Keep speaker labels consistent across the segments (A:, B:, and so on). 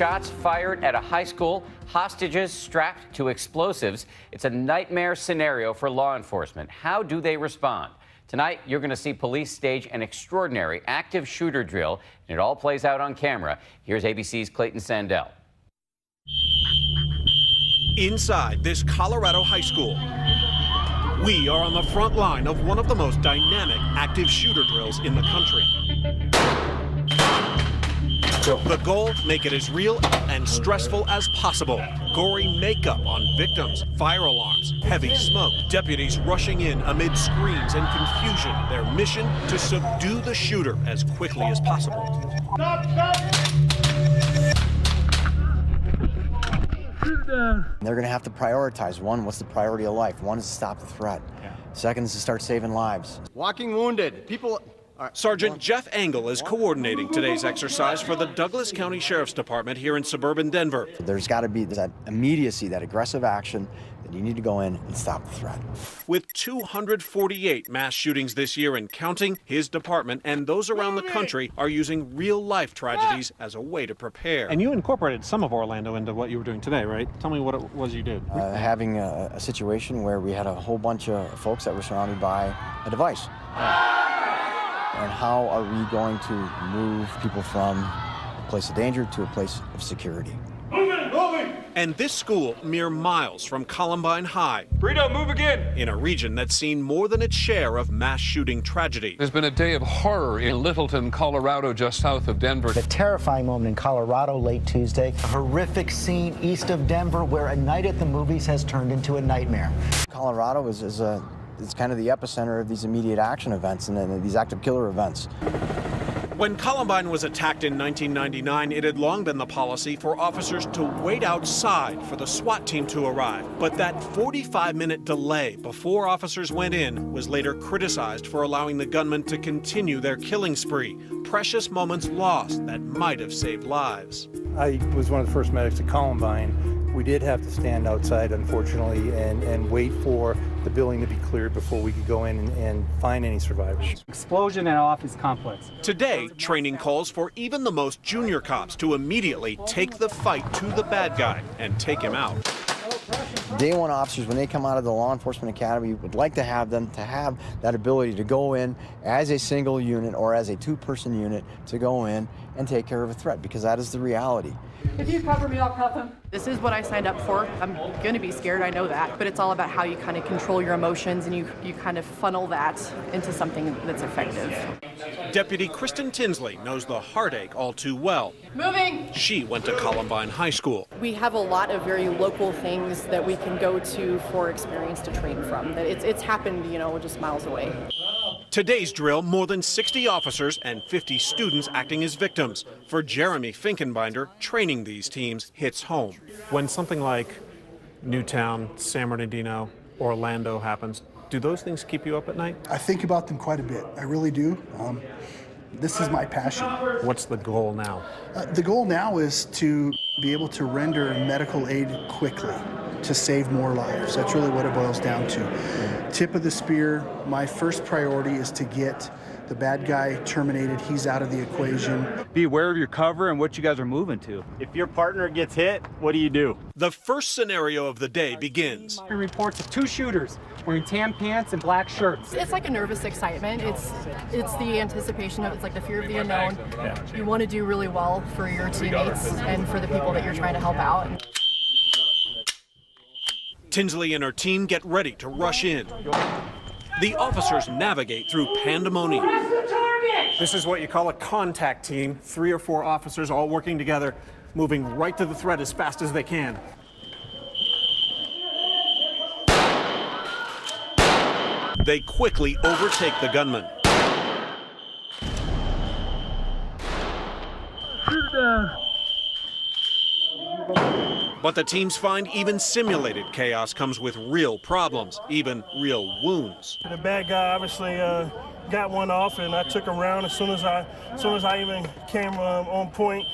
A: shots fired at a high school, hostages strapped to explosives. It's a nightmare scenario for law enforcement. How do they respond? Tonight, you're going to see police stage an extraordinary active shooter drill, and it all plays out on camera. Here's ABC's Clayton Sandell.
B: Inside this Colorado high school, we are on the front line of one of the most dynamic active shooter drills in the country. The goal, make it as real and stressful as possible. Gory makeup on victims, fire alarms, heavy smoke, deputies rushing in amid screams and confusion. Their mission, to subdue the shooter as quickly as possible.
C: They're going to have to prioritize. One, what's the priority of life? One is to stop the threat. Second is to start saving lives.
D: Walking wounded. People.
B: Sergeant Jeff Engel is coordinating today's exercise for the Douglas County Sheriff's Department here in suburban Denver.
C: There's got to be that immediacy, that aggressive action, that you need to go in and stop the threat.
B: With 248 mass shootings this year and counting, his department and those around the country are using real-life tragedies as a way to prepare.
E: And you incorporated some of Orlando into what you were doing today, right? Tell me what it was you did.
C: Having a situation where we had a whole bunch of folks that were surrounded by a device. And how are we going to move people from a place of danger to a place of security?
B: Moving! And this school, mere miles from Columbine High.
F: Brito, move again!
B: In a region that's seen more than its share of mass shooting tragedy.
F: There's been a day of horror in Littleton, Colorado, just south of Denver.
G: A terrifying moment in Colorado late Tuesday. A horrific scene east of Denver where a night at the movies has turned into a nightmare.
C: Colorado it's kind of the epicenter of these immediate action events and then these active killer events.
B: When Columbine was attacked in 1999, it had long been the policy for officers to wait outside for the SWAT team to arrive. But that 45-minute delay before officers went in was later criticized for allowing the gunmen to continue their killing spree. Precious moments lost that might have saved lives.
H: I was one of the first medics at Columbine. We did have to stand outside, unfortunately, and wait for the building to be cleared before we could go in and find any survivors.
I: Explosion at office complex.
B: Today, training calls for even the most junior cops to immediately take the fight to the bad guy and take him out.
C: Day one officers, when they come out of the law enforcement academy, would like to have them to have that ability to go in as a single unit or as a two-person unit to go in and take care of a threat, because that is the reality.
J: If you cover me, I'll cuff him. This is what I signed up for. I'm going to be scared, I know that, but it's all about how you kind of control your emotions and you kind of funnel that into something that's effective.
B: Deputy Kristen Tinsley knows the heartache all too well.
J: Moving!
B: She went to Columbine High School.
J: We have a lot of very local things that we can go to for experience to train from. It's happened, just miles away.
B: Today's drill, more than 60 officers and 50 students acting as victims. For Jeremy Finkenbinder, training these teams hits home.
E: When something like Newtown, San Bernardino, Orlando happens, do those things keep you up at night?
K: I think about them quite a bit. I really do. This is my passion.
E: What's the goal now?
K: The goal now is to be able to render medical aid quickly to save more lives. That's really what it boils down to. Tip of the spear, my first priority is to get the bad guy terminated. He's out of the equation.
L: Be aware of your cover and what you guys are moving to. If your partner gets hit, what do?
B: The first scenario of the day begins.
I: Reports of 2 shooters wearing tan pants and black shirts.
J: It's like a nervous excitement. It's the anticipation of, it's like the fear of the unknown. You want to do really well for your teammates and for the people that you're trying to help out.
B: Tinsley and her team get ready to rush in. The officers navigate through pandemonium.
E: This is what you call a contact team. 3 or 4 officers all working together, moving right to the threat as fast as they can.
B: They quickly overtake the gunman. But the teams find even simulated chaos comes with real problems, even real wounds.
M: The bad guy obviously got one off, and I took him around as soon as I even came on point.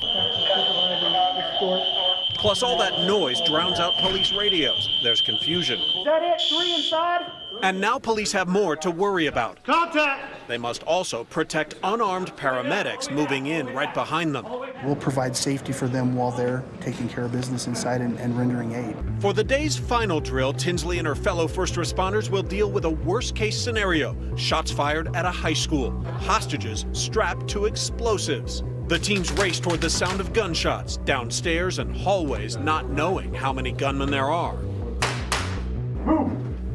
B: Plus, all that noise drowns out police radios. There's confusion.
I: Is that it? 3 inside?
B: And now police have more to worry about.
M: Contact!
B: They must also protect unarmed paramedics moving in right behind them.
K: We'll provide safety for them while they're taking care of business inside and rendering aid.
B: For the day's final drill, Tinsley and her fellow first responders will deal with a worst-case scenario. Shots fired at a high school. Hostages strapped to explosives. The teams race toward the sound of gunshots, downstairs and hallways, not knowing how many gunmen there are.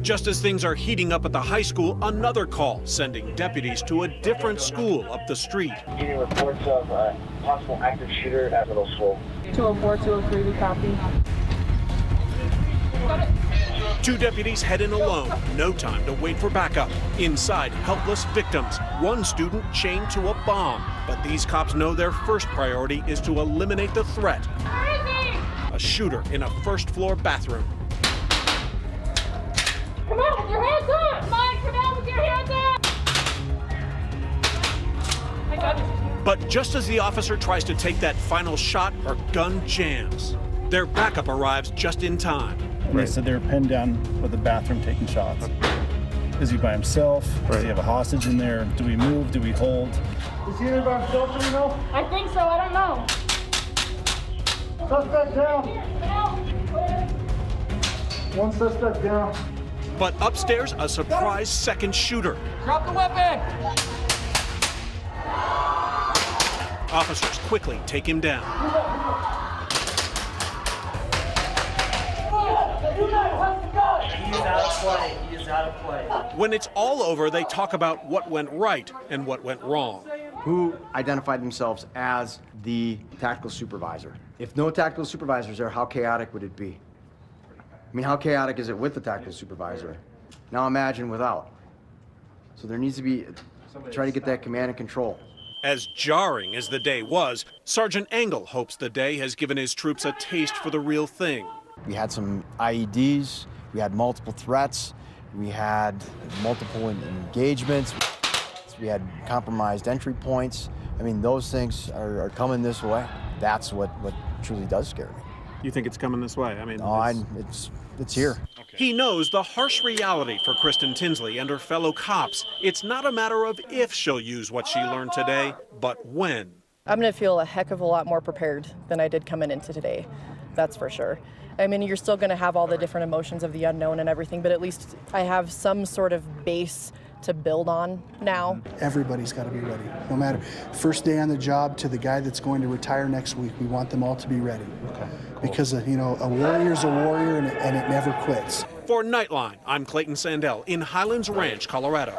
B: Just as things are heating up at the high school, another call, sending deputies to a different school up the street.
D: Getting reports of a possible active shooter at middle school.
J: 204, 203, we copy.
B: Two deputies head in alone. No time to wait for backup. Inside, helpless victims. One student chained to a bomb. But these cops know their first priority is to eliminate the threat. A shooter in a first-floor bathroom.
N: Come on with your hands up! Come on, come on with your hands up! I got it.
B: But just as the officer tries to take that final shot, her gun jams. Their backup arrives just in time.
O: And they said they were pinned down with the bathroom taking shots. Is he by himself? Does he have a hostage in there? Do we move? Do we hold?
N: Is he by himself, do you know? I think so, I don't know.
K: Suspect down. One suspect down.
B: But upstairs, a surprise second shooter.
N: Drop the weapon!
B: Officers quickly take him down.
D: He is out of play. He is out of play.
B: When it's all over, they talk about what went right and what went wrong.
C: Who identified themselves as the tactical supervisor? If no tactical supervisors there, how chaotic would it be? I mean, how chaotic is it with the tactical supervisor? Now imagine without. So there needs to be, try to get that command and control.
B: As jarring as the day was, Sergeant Engel hopes the day has given his troops a taste for the real thing.
C: We had some IEDs, we had multiple threats, we had multiple engagements, we had compromised entry points. I mean, those things are coming this way. That's what truly does scare me.
E: You think it's coming this way? I mean,
C: it's here.
B: He knows the harsh reality for Kristen Tinsley and her fellow cops. It's not a matter of if she'll use what she learned today, but when.
J: I'm going to feel a heck of a lot more prepared than I did coming into today. That's for sure. I mean, you're still going to have all the different emotions of the unknown and everything, but at least I have some sort of base to build on now.
K: Everybody's got to be ready. No matter first day on the job to the guy that's going to retire next week, we want them all to be ready. Okay. Cool. Because you know, a warrior's a warrior, and it never quits.
B: For Nightline, I'm Clayton Sandell in Highlands Ranch, Colorado.